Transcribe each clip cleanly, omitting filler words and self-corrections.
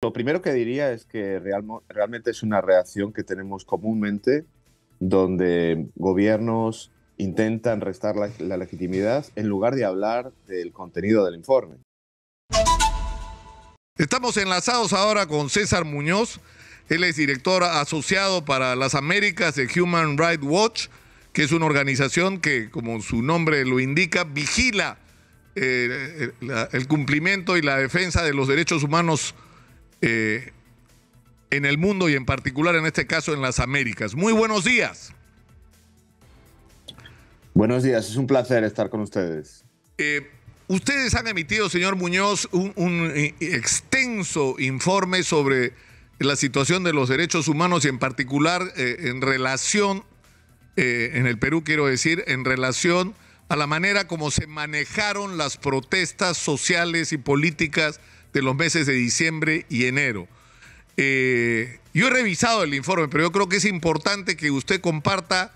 Lo primero que diría es que realmente es una reacción que tenemos comúnmente, donde gobiernos intentan restar la legitimidad en lugar de hablar del contenido del informe. Estamos enlazados ahora con César Muñoz. Él es director asociado para las Américas de Human Rights Watch, que es una organización que, como su nombre lo indica, vigila el cumplimiento y la defensa de los derechos humanos en el mundo y en particular en este caso en las Américas. Muy buenos días. Buenos días, es un placer estar con ustedes. Ustedes han emitido, señor Muñoz, un extenso informe sobre la situación de los derechos humanos y en particular en relación, en el Perú quiero decir, en relación a la manera como se manejaron las protestas sociales y políticas de los meses de diciembre y enero. Yo he revisado el informe, pero yo creo que es importante que usted comparta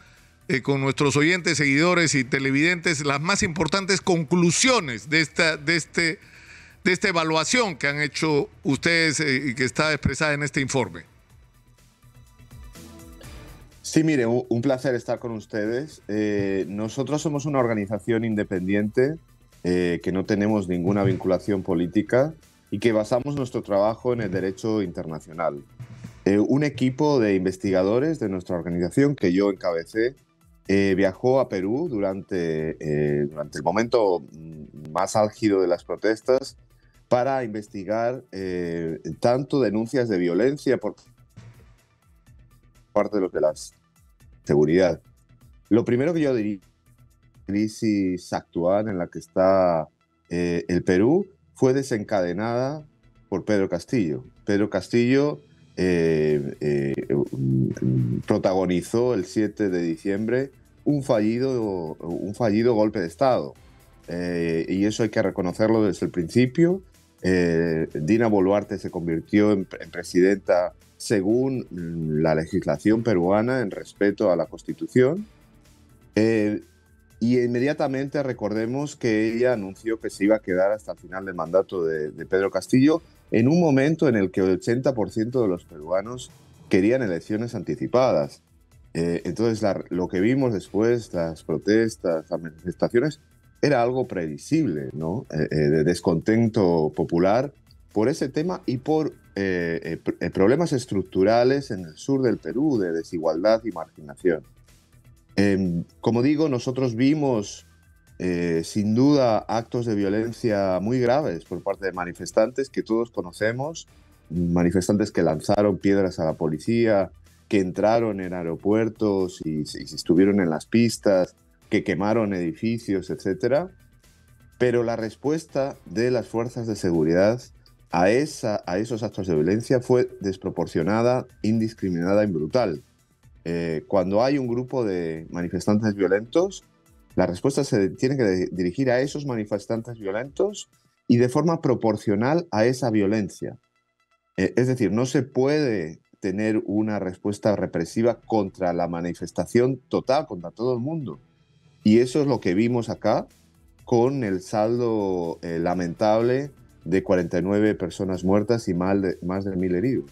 con nuestros oyentes, seguidores y televidentes las más importantes conclusiones de esta evaluación que han hecho ustedes y que está expresada en este informe. Sí, mire, un placer estar con ustedes. Nosotros somos una organización independiente que no tenemos ninguna vinculación política y que basamos nuestro trabajo en el derecho internacional. Un equipo de investigadores de nuestra organización que yo encabecé viajó a Perú durante el momento más álgido de las protestas para investigar tanto denuncias de violencia por parte de los de la seguridad. Lo primero que yo diría, la crisis actual en la que está el Perú fue desencadenada por Pedro Castillo. Pedro Castillo protagonizó el 7 de diciembre un fallido golpe de Estado. Y eso hay que reconocerlo desde el principio. Dina Boluarte se convirtió en presidenta según la legislación peruana en respeto a la Constitución. Y inmediatamente recordemos que ella anunció que se iba a quedar hasta el final del mandato de Pedro Castillo, en un momento en el que el 80% de los peruanos querían elecciones anticipadas. Entonces, lo que vimos después, las protestas, las manifestaciones, era algo previsible, ¿no? De descontento popular por ese tema y por problemas estructurales en el sur del Perú, de desigualdad y marginación. Como digo, nosotros vimos sin duda actos de violencia muy graves por parte de manifestantes que todos conocemos, manifestantes que lanzaron piedras a la policía, que entraron en aeropuertos y estuvieron en las pistas, que quemaron edificios, etc. Pero la respuesta de las fuerzas de seguridad a esos actos de violencia fue desproporcionada, indiscriminada y brutal. Cuando hay un grupo de manifestantes violentos, la respuesta se tiene que dirigir a esos manifestantes violentos y de forma proporcional a esa violencia. Es decir, no se puede tener una respuesta represiva contra la manifestación total, contra todo el mundo. Y eso es lo que vimos acá con el saldo lamentable de 49 personas muertas y más de 1.000 heridos.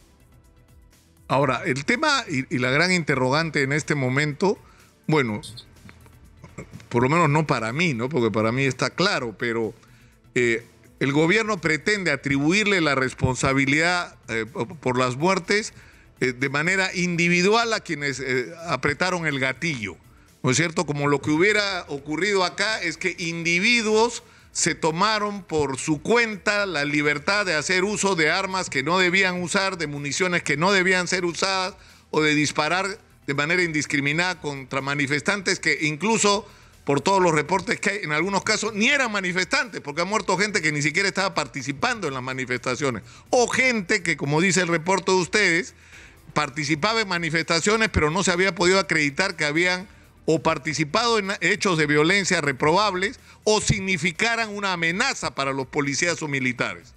Ahora, el tema y la gran interrogante en este momento, bueno, por lo menos no para mí, ¿no? Porque para mí está claro, pero el gobierno pretende atribuirle la responsabilidad por las muertes de manera individual a quienes apretaron el gatillo, ¿no es cierto? Como lo que hubiera ocurrido acá es que individuos se tomaron por su cuenta la libertad de hacer uso de armas que no debían usar, de municiones que no debían ser usadas o de disparar de manera indiscriminada contra manifestantes que incluso, por todos los reportes que hay, en algunos casos ni eran manifestantes, porque ha muerto gente que ni siquiera estaba participando en las manifestaciones, o gente que, como dice el reporte de ustedes, participaba en manifestaciones pero no se había podido acreditar que habían o participado en hechos de violencia reprobables o significaran una amenaza para los policías o militares.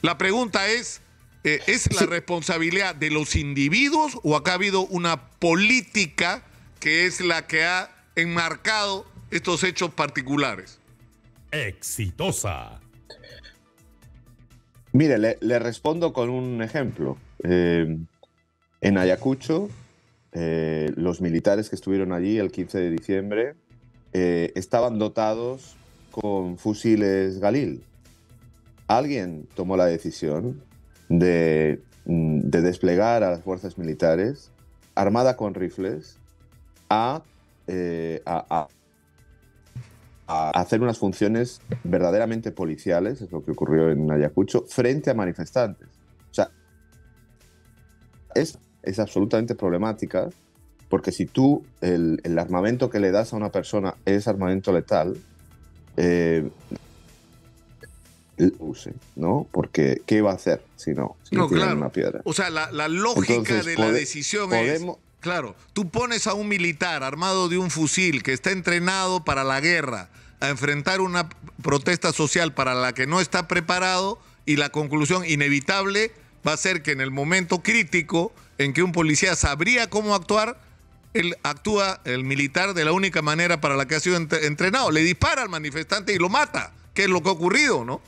La pregunta ¿es la responsabilidad de los individuos o acá ha habido una política que es la que ha enmarcado estos hechos particulares? Exitosa. Mire, le respondo con un ejemplo. En Ayacucho, los militares que estuvieron allí el 15 de diciembre estaban dotados con fusiles Galil. Alguien tomó la decisión de desplegar a las fuerzas militares armada con rifles a, eh, a, a- a hacer unas funciones verdaderamente policiales, es lo que ocurrió en Ayacucho, frente a manifestantes. O sea, es absolutamente problemática porque si tú el armamento que le das a una persona es armamento letal, eh, use, ¿no? Porque ¿qué va a hacer si le No, tiran claro. una piedra? O sea, la lógica Entonces, de la decisión es, podemos... claro, tú pones a un militar armado de un fusil que está entrenado para la guerra a enfrentar una protesta social para la que no está preparado y la conclusión inevitable va a ser que en el momento crítico en que un policía sabría cómo actuar, él actúa el militar de la única manera para la que ha sido entrenado. Le dispara al manifestante y lo mata, que es lo que ha ocurrido, ¿no?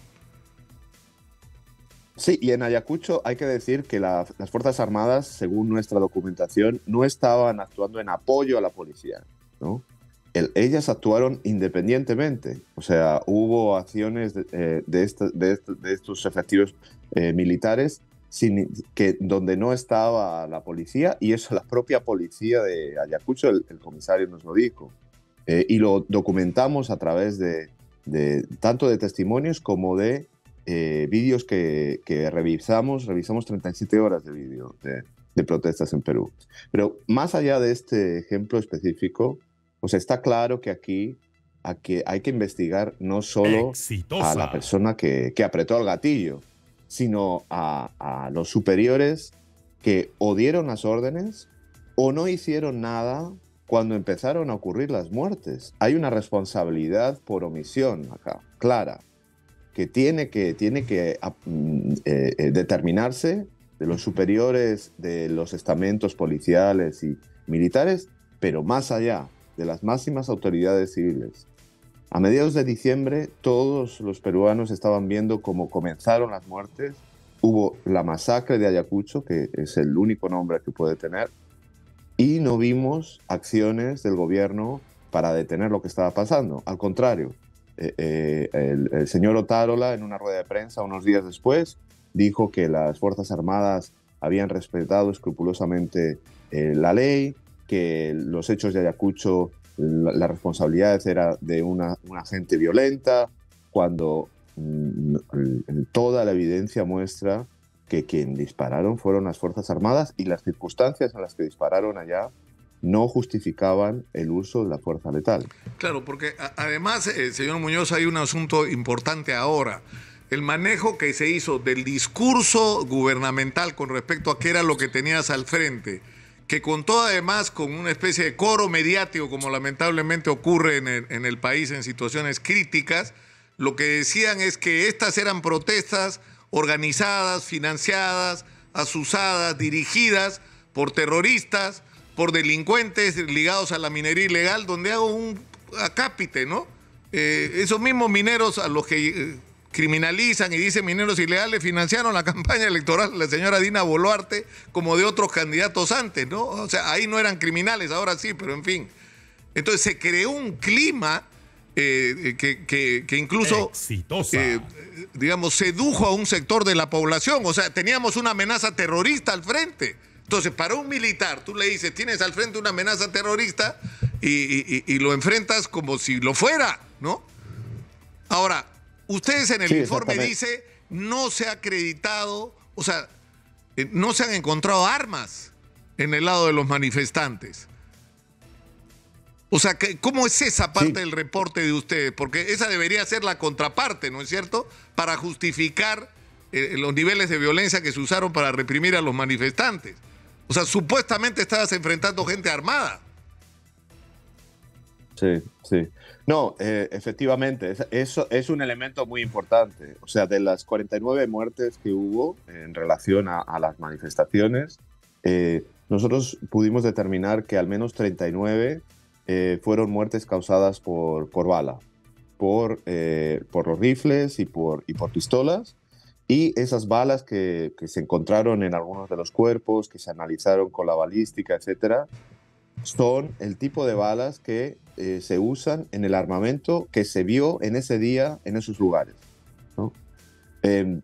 Sí, y en Ayacucho hay que decir que las Fuerzas Armadas, según nuestra documentación, no estaban actuando en apoyo a la policía, ¿no? Ellas actuaron independientemente, o sea, hubo acciones de estos efectivos militares donde no estaba la policía, y eso la propia policía de Ayacucho, el comisario nos lo dijo, y lo documentamos a través de tanto de testimonios como de vídeos que revisamos 37 horas de vídeo de protestas en Perú. Pero más allá de este ejemplo específico, pues está claro que aquí hay que investigar no solo a la Exitosa. persona que apretó el gatillo, sino a los superiores que o dieron las órdenes o no hicieron nada cuando empezaron a ocurrir las muertes. Hay una responsabilidad por omisión acá, clara, que determinarse de los superiores de los estamentos policiales y militares, pero más allá de las máximas autoridades civiles. A mediados de diciembre, todos los peruanos estaban viendo cómo comenzaron las muertes. Hubo la masacre de Ayacucho, que es el único nombre que puede tener, y no vimos acciones del gobierno para detener lo que estaba pasando. Al contrario, el señor Otárola, en una rueda de prensa unos días después, dijo que las Fuerzas Armadas habían respetado escrupulosamente la ley, que los hechos de Ayacucho, la responsabilidad era de una gente violenta, cuando toda la evidencia muestra que quien dispararon fueron las Fuerzas Armadas, y las circunstancias en las que dispararon allá no justificaban el uso de la fuerza letal. Claro, porque además, señor Muñoz, hay un asunto importante ahora. El manejo que se hizo del discurso gubernamental con respecto a qué era lo que tenías al frente, que contó además con una especie de coro mediático, como lamentablemente ocurre en el país en situaciones críticas. Lo que decían es que estas eran protestas organizadas, financiadas, asusadas, dirigidas por terroristas, por delincuentes ligados a la minería ilegal, donde hago un acápite, ¿no? Esos mismos mineros a los que criminalizan y dicen mineros ilegales financiaron la campaña electoral de la señora Dina Boluarte como de otros candidatos antes, ¿no? O sea, ahí no eran criminales, ahora sí, pero en fin. Entonces se creó un clima que incluso, Exitosa. digamos, sedujo a un sector de la población. O sea, teníamos una amenaza terrorista al frente. Entonces, para un militar, tú le dices, tienes al frente una amenaza terrorista y lo enfrentas como si lo fuera, ¿no? Ahora, ustedes en el Sí, informe exactamente. dice, no se ha acreditado, o sea, no se han encontrado armas en el lado de los manifestantes. O sea, ¿cómo es esa parte Sí. del reporte de ustedes? Porque esa debería ser la contraparte, ¿no es cierto? Para justificar los niveles de violencia que se usaron para reprimir a los manifestantes. O sea, supuestamente estabas enfrentando gente armada. Sí, sí. No, efectivamente, eso es un elemento muy importante. O sea, de las 49 muertes que hubo en relación a las manifestaciones, nosotros pudimos determinar que al menos 39 fueron muertes causadas por bala, por los rifles y por pistolas, Y esas balas que se encontraron en algunos de los cuerpos, que se analizaron con la balística, etcétera, son el tipo de balas que se usan en el armamento que se vio en ese día en esos lugares, ¿no? Eh,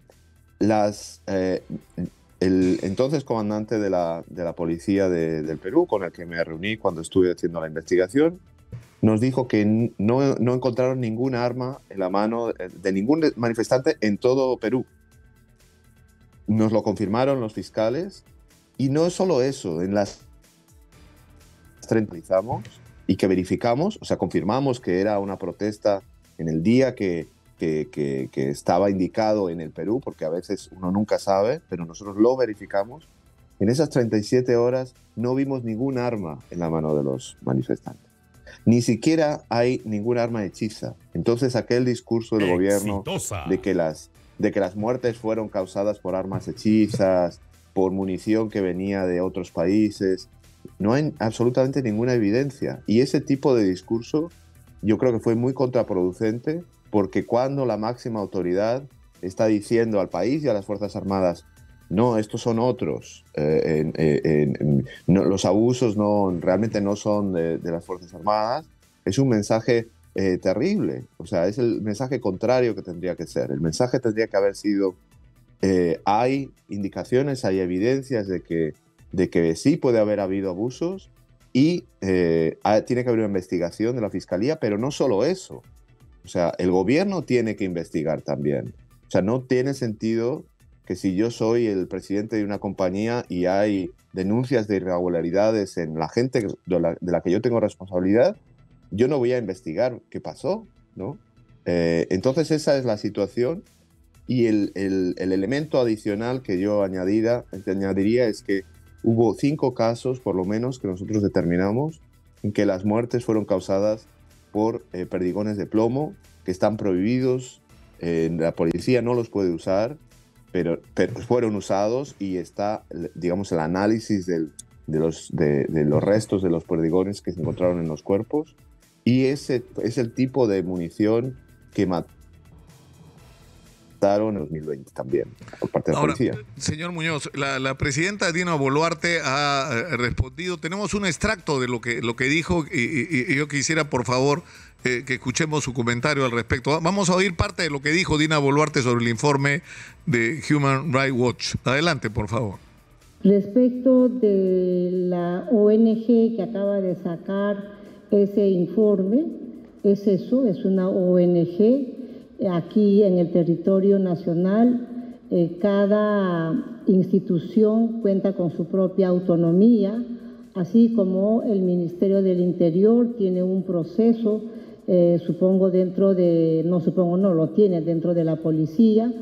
las, el entonces comandante de la policía del Perú, con el que me reuní cuando estuve haciendo la investigación, nos dijo que no encontraron ningún arma en la mano de ningún manifestante en todo Perú. Nos lo confirmaron los fiscales. Y no es solo eso, en las centralizamos y que verificamos, o sea, confirmamos que era una protesta en el día que estaba indicado en el Perú, porque a veces uno nunca sabe, pero nosotros lo verificamos. En esas 37 horas no vimos ningún arma en la mano de los manifestantes. Ni siquiera hay ningún arma hechiza. Entonces aquel discurso del gobierno de que las muertes fueron causadas por armas hechizas, por munición que venía de otros países, no hay absolutamente ninguna evidencia. Y ese tipo de discurso yo creo que fue muy contraproducente, porque cuando la máxima autoridad está diciendo al país y a las Fuerzas Armadas: no, estos son otros, no, los abusos realmente no son de las Fuerzas Armadas, es un mensaje terrible. O sea, es el mensaje contrario que tendría que ser. El mensaje tendría que haber sido: hay indicaciones, hay evidencias de que sí puede haber habido abusos y tiene que haber una investigación de la Fiscalía, pero no solo eso. O sea, el gobierno tiene que investigar también. O sea, no tiene sentido que si yo soy el presidente de una compañía y hay denuncias de irregularidades en la gente de la que yo tengo responsabilidad, yo no voy a investigar qué pasó, ¿no? Entonces esa es la situación. Y el elemento adicional que yo añadiría es que hubo 5 casos, por lo menos, que nosotros determinamos en que las muertes fueron causadas por perdigones de plomo, que están prohibidos, la policía no los puede usar, pero fueron usados, y está, digamos, el análisis de los restos de los perdigones que se encontraron en los cuerpos, y ese es el tipo de munición que mataron en 2020 también, por parte de la policía. Señor Muñoz, la presidenta Dina Boluarte ha respondido. Tenemos un extracto de lo que dijo y yo quisiera, por favor, que escuchemos su comentario al respecto. Vamos a oír parte de lo que dijo Dina Boluarte sobre el informe de Human Rights Watch. Adelante, por favor. Respecto de la ONG que acaba de sacar ese informe, es eso, es una ONG. Aquí en el territorio nacional, cada institución cuenta con su propia autonomía, así como el Ministerio del Interior tiene un proceso, supongo dentro de, no supongo, no, lo tiene dentro de la policía.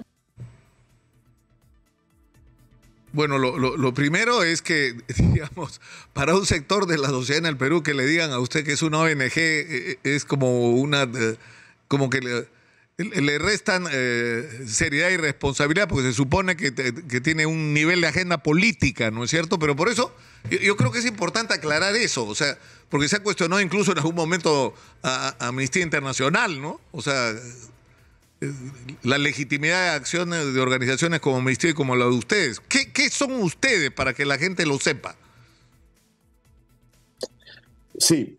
Bueno, lo primero es que, digamos, para un sector de la sociedad en el Perú que le digan a usted que es una ONG es como como que le restan seriedad y responsabilidad, porque se supone que tiene un nivel de agenda política, ¿no es cierto? Pero por eso yo creo que es importante aclarar eso, o sea, porque se ha cuestionado incluso en algún momento a Amnistía Internacional, ¿no? O sea, la legitimidad de acciones de organizaciones como Amnistía y como la de ustedes. ¿Qué son ustedes para que la gente lo sepa? Sí,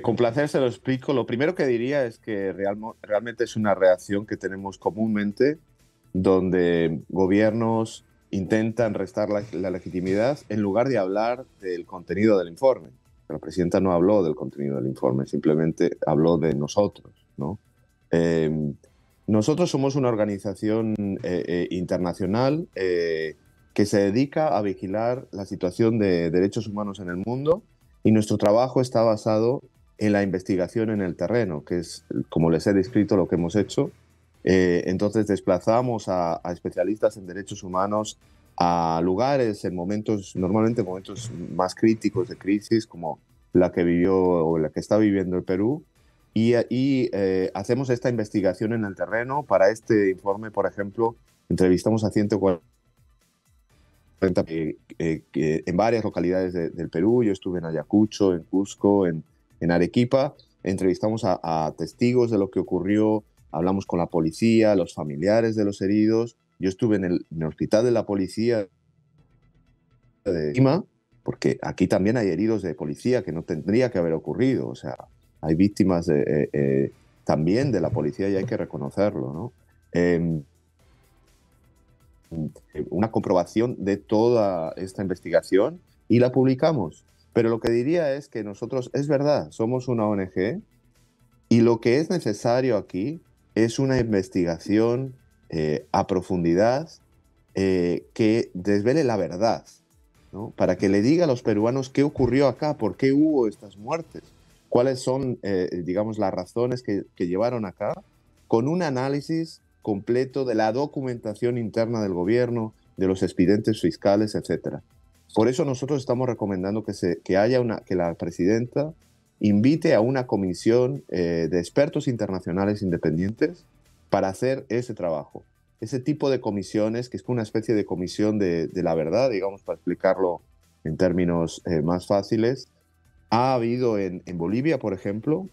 con placer se lo explico. Lo primero que diría es que realmente es una reacción que tenemos comúnmente, donde gobiernos intentan restar la legitimidad en lugar de hablar del contenido del informe. La presidenta no habló del contenido del informe, simplemente habló de nosotros, ¿no? Nosotros somos una organización internacional que se dedica a vigilar la situación de derechos humanos en el mundo, y nuestro trabajo está basado en la investigación en el terreno, que es, como les he descrito, lo que hemos hecho. Entonces desplazamos a especialistas en derechos humanos a lugares, normalmente en momentos más críticos de crisis, como la que vivió o la que está viviendo el Perú, y hacemos esta investigación en el terreno. Para este informe, por ejemplo, entrevistamos a 140 en varias localidades del Perú. Yo estuve en Ayacucho, en Cusco, en Arequipa. Entrevistamos a testigos de lo que ocurrió, hablamos con la policía, los familiares de los heridos, Yo estuve en el hospital de la policía de Lima, porque aquí también hay heridos de policía que no tendría que haber ocurrido. O sea, hay víctimas también de la policía y hay que reconocerlo, ¿no? Una comprobación de toda esta investigación y la publicamos. Pero lo que diría es que nosotros, es verdad, somos una ONG y lo que es necesario aquí es una investigación a profundidad que desvele la verdad, ¿no? Para que le diga a los peruanos qué ocurrió acá, por qué hubo estas muertes, cuáles son, digamos, las razones que llevaron acá, con un análisis completo de la documentación interna del gobierno, de los expedientes fiscales, etc. Por eso nosotros estamos recomendando que la presidenta invite a una comisión de expertos internacionales independientes para hacer ese trabajo. Ese tipo de comisiones, que es una especie de comisión de la verdad, digamos, para explicarlo en términos más fáciles. Ha habido en Bolivia, por ejemplo,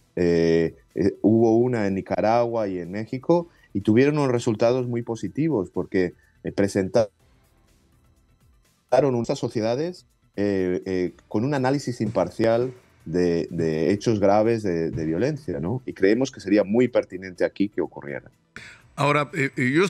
hubo una en Nicaragua y en México, y tuvieron unos resultados muy positivos porque presentaron unas sociedades con un análisis imparcial de hechos graves de violencia, ¿no? Y creemos que sería muy pertinente aquí que ocurriera. Ahora, yo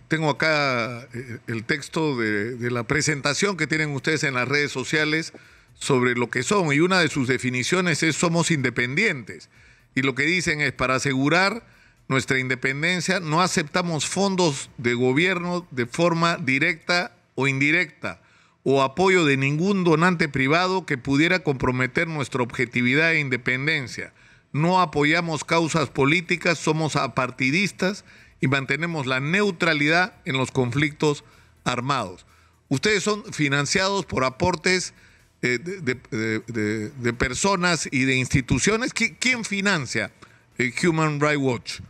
tengo acá el texto de la presentación que tienen ustedes en las redes sociales sobre lo que son, y una de sus definiciones es: somos independientes. Y lo que dicen es: para asegurar nuestra independencia no aceptamos fondos de gobierno de forma directa o indirecta, o apoyo de ningún donante privado que pudiera comprometer nuestra objetividad e independencia. No apoyamos causas políticas, somos apartidistas y mantenemos la neutralidad en los conflictos armados. Ustedes son financiados por aportes de personas y de instituciones. ¿Quién financia Human Rights Watch?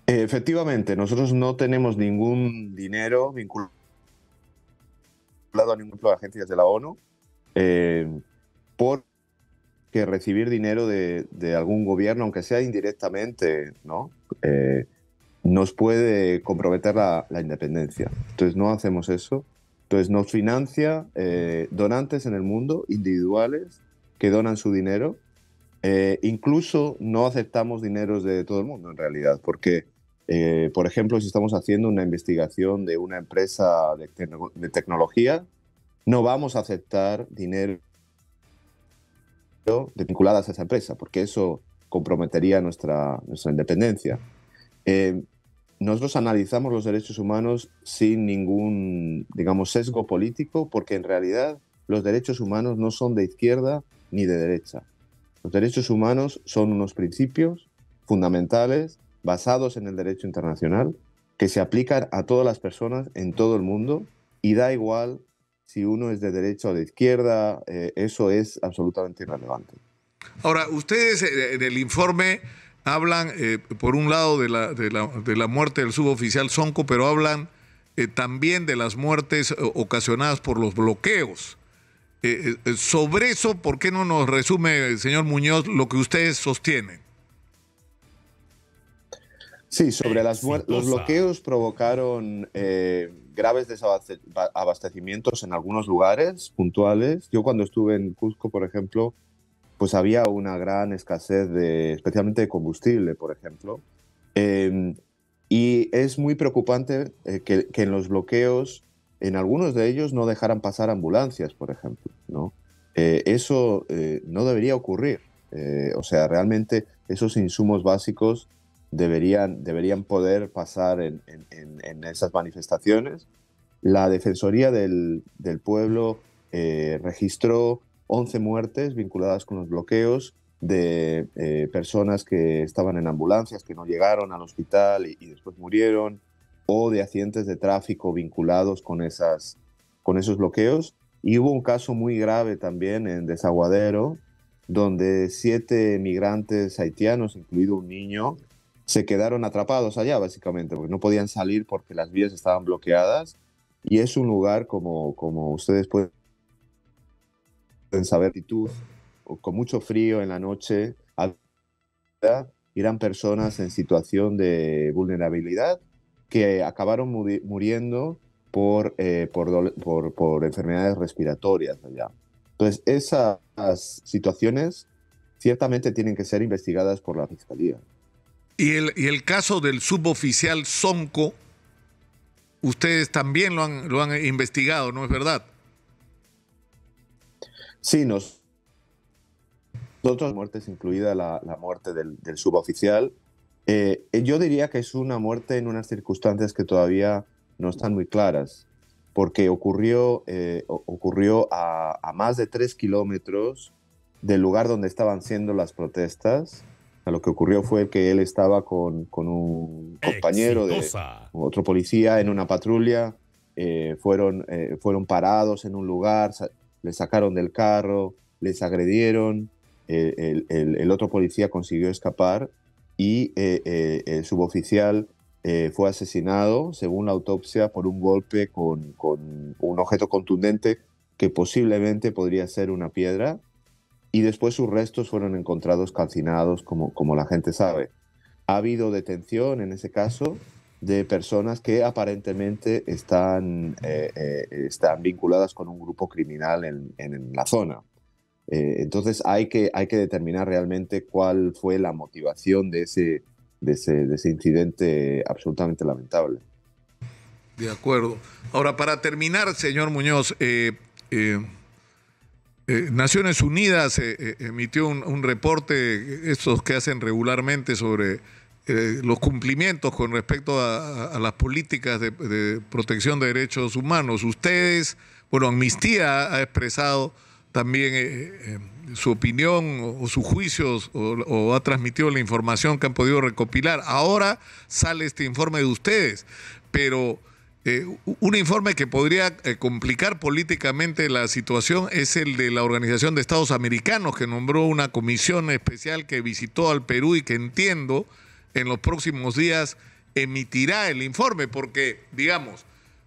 Efectivamente, nosotros no tenemos ningún dinero vinculado a ninguna de las agencias de la ONU, porque recibir dinero de algún gobierno, aunque sea indirectamente, ¿no? Nos puede comprometer la independencia. Entonces no hacemos eso. Entonces nos financia donantes en el mundo, individuales, que donan su dinero. Incluso no aceptamos dineros de todo el mundo, en realidad, porque, por ejemplo, si estamos haciendo una investigación de una empresa de tecnología, no vamos a aceptar dinero vinculadas a esa empresa, porque eso comprometería nuestra independencia. Nosotros analizamos los derechos humanos sin ningún, digamos, sesgo político, porque en realidad los derechos humanos no son de izquierda ni de derecha. Los derechos humanos son unos principios fundamentales basados en el derecho internacional que se aplican a todas las personas en todo el mundo, y da igual si uno es de derecha o de izquierda, eso es absolutamente irrelevante. Ahora, ustedes en el informe hablan, por un lado, de la muerte del suboficial Sonco, pero hablan también de las muertes ocasionadas por los bloqueos. Sobre eso, ¿por qué no nos resume, señor Muñoz, lo que ustedes sostienen? Sí, sobre los bloqueos provocaron graves desabastecimientos en algunos lugares puntuales. Yo cuando estuve en Cusco, por ejemplo, pues había una gran escasez especialmente de combustible, por ejemplo. Y es muy preocupante que en los bloqueos, en algunos de ellos, no dejaran pasar ambulancias, por ejemplo, ¿no? Eso no debería ocurrir. O sea, realmente esos insumos básicos deberían poder pasar en esas manifestaciones. La Defensoría del Pueblo registró 11 muertes vinculadas con los bloqueos de personas que estaban en ambulancias, que no llegaron al hospital y después murieron, o de accidentes de tráfico vinculados con esos bloqueos. Y hubo un caso muy grave también en Desaguadero, donde 7 migrantes haitianos, incluido un niño, se quedaron atrapados allá, básicamente, porque no podían salir porque las vías estaban bloqueadas. Y es un lugar, como ustedes pueden saber, con mucho frío en la noche, eran personas en situación de vulnerabilidad que acabaron muriendo por enfermedades respiratorias allá. Entonces, esas situaciones ciertamente tienen que ser investigadas por la Fiscalía. Y el caso del suboficial Sonco, ustedes también lo han investigado, ¿no es verdad? Sí, nosotros, muertes, incluida la muerte del suboficial, yo diría que es una muerte en unas circunstancias que todavía no están muy claras, porque ocurrió a más de 3 kilómetros del lugar donde estaban siendo las protestas. Lo que ocurrió fue que él estaba con un compañero de otro policía en una patrulla, fueron parados en un lugar, les sacaron del carro, les agredieron, el otro policía consiguió escapar y el suboficial fue asesinado, según la autopsia, por un golpe con un objeto contundente que posiblemente podría ser una piedra, y después sus restos fueron encontrados calcinados, como la gente sabe. Ha habido detención en ese caso de personas que aparentemente están vinculadas con un grupo criminal en la zona. Entonces hay que determinar realmente cuál fue la motivación de ese incidente absolutamente lamentable. De acuerdo. Ahora, para terminar, señor Muñoz, Naciones Unidas emitió un reporte, estos que hacen regularmente, sobre los cumplimientos con respecto a las políticas de protección de derechos humanos. Ustedes, bueno, Amnistía ha expresado también su opinión o sus juicios o ha transmitido la información que han podido recopilar. Ahora sale este informe de ustedes, pero un informe que podría complicar políticamente la situación es el de la Organización de Estados Americanos, que nombró una comisión especial que visitó al Perú y que entiendo en los próximos días emitirá el informe, porque, digamos,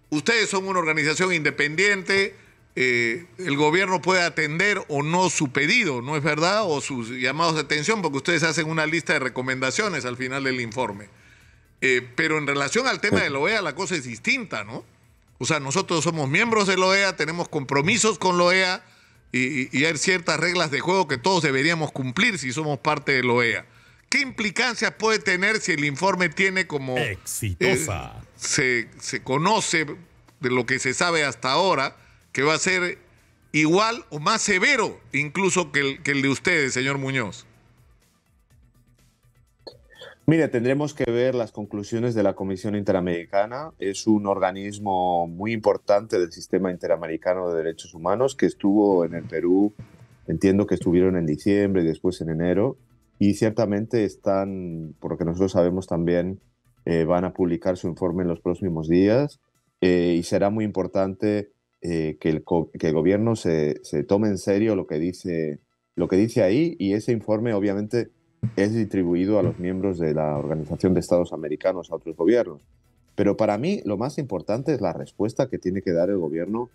ustedes son una organización independiente, el gobierno puede atender o no su pedido, ¿no es verdad? O sus llamados de atención, porque ustedes hacen una lista de recomendaciones al final del informe. Pero en relación al tema de la OEA, la cosa es distinta, ¿no? O sea, nosotros somos miembros de la OEA, tenemos compromisos con la OEA y hay ciertas reglas de juego que todos deberíamos cumplir si somos parte de la OEA. ¿Qué implicancias puede tener si el informe tiene como... exitosa? Se conoce de lo que se sabe hasta ahora, que va a ser igual o más severo incluso que el de ustedes, señor Muñoz? Mire, tendremos que ver las conclusiones de la Comisión Interamericana. Es un organismo muy importante del sistema interamericano de derechos humanos que estuvo en el Perú, entiendo que estuvieron en diciembre y después en enero, y ciertamente están, por lo que nosotros sabemos también, van a publicar su informe en los próximos días, y será muy importante que el gobierno se tome en serio lo que dice ahí, y ese informe obviamente es distribuido a los miembros de la Organización de Estados Americanos, a otros gobiernos. Pero para mí lo más importante es la respuesta que tiene que dar el gobierno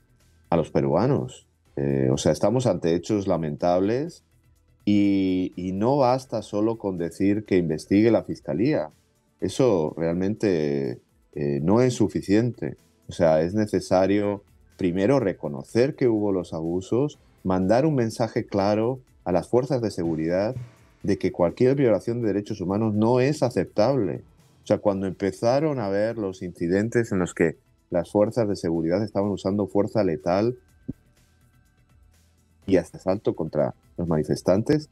a los peruanos. O sea, estamos ante hechos lamentables y no basta solo con decir que investigue la Fiscalía. Eso realmente no es suficiente. O sea, es necesario primero reconocer que hubo los abusos, mandar un mensaje claro a las fuerzas de seguridad de que cualquier violación de derechos humanos no es aceptable. O sea, cuando empezaron a ver los incidentes en los que las fuerzas de seguridad estaban usando fuerza letal y hasta asalto contra los manifestantes,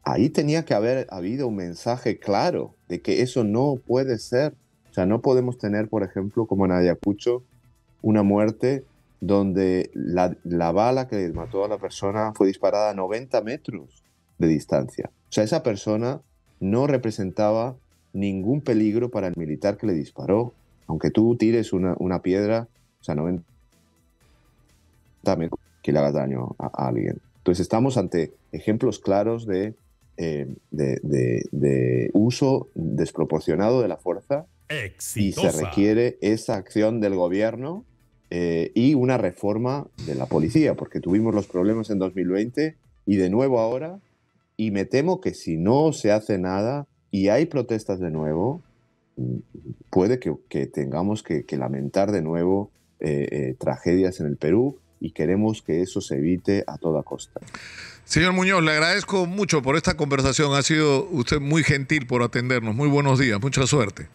ahí tenía que haber habido un mensaje claro de que eso no puede ser. O sea, no podemos tener, por ejemplo, como en Ayacucho, una muerte donde la bala que mató a la persona fue disparada a 90 metros de distancia. O sea, esa persona no representaba ningún peligro para el militar que le disparó. Aunque tú tires una piedra, o sea, 90 metros, que le hagas daño a alguien. Entonces estamos ante ejemplos claros de uso desproporcionado de la fuerza. Exitosa. Y se requiere esa acción del gobierno y una reforma de la policía, porque tuvimos los problemas en 2020 y de nuevo ahora. Y me temo que si no se hace nada, y hay protestas de nuevo, puede que tengamos que lamentar de nuevo tragedias en el Perú, y queremos que eso se evite a toda costa. Señor Muñoz, le agradezco mucho por esta conversación. Ha sido usted muy gentil por atendernos. Muy buenos días, mucha suerte.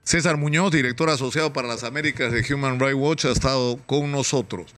César Muñoz, director asociado para las Américas de Human Rights Watch, ha estado con nosotros.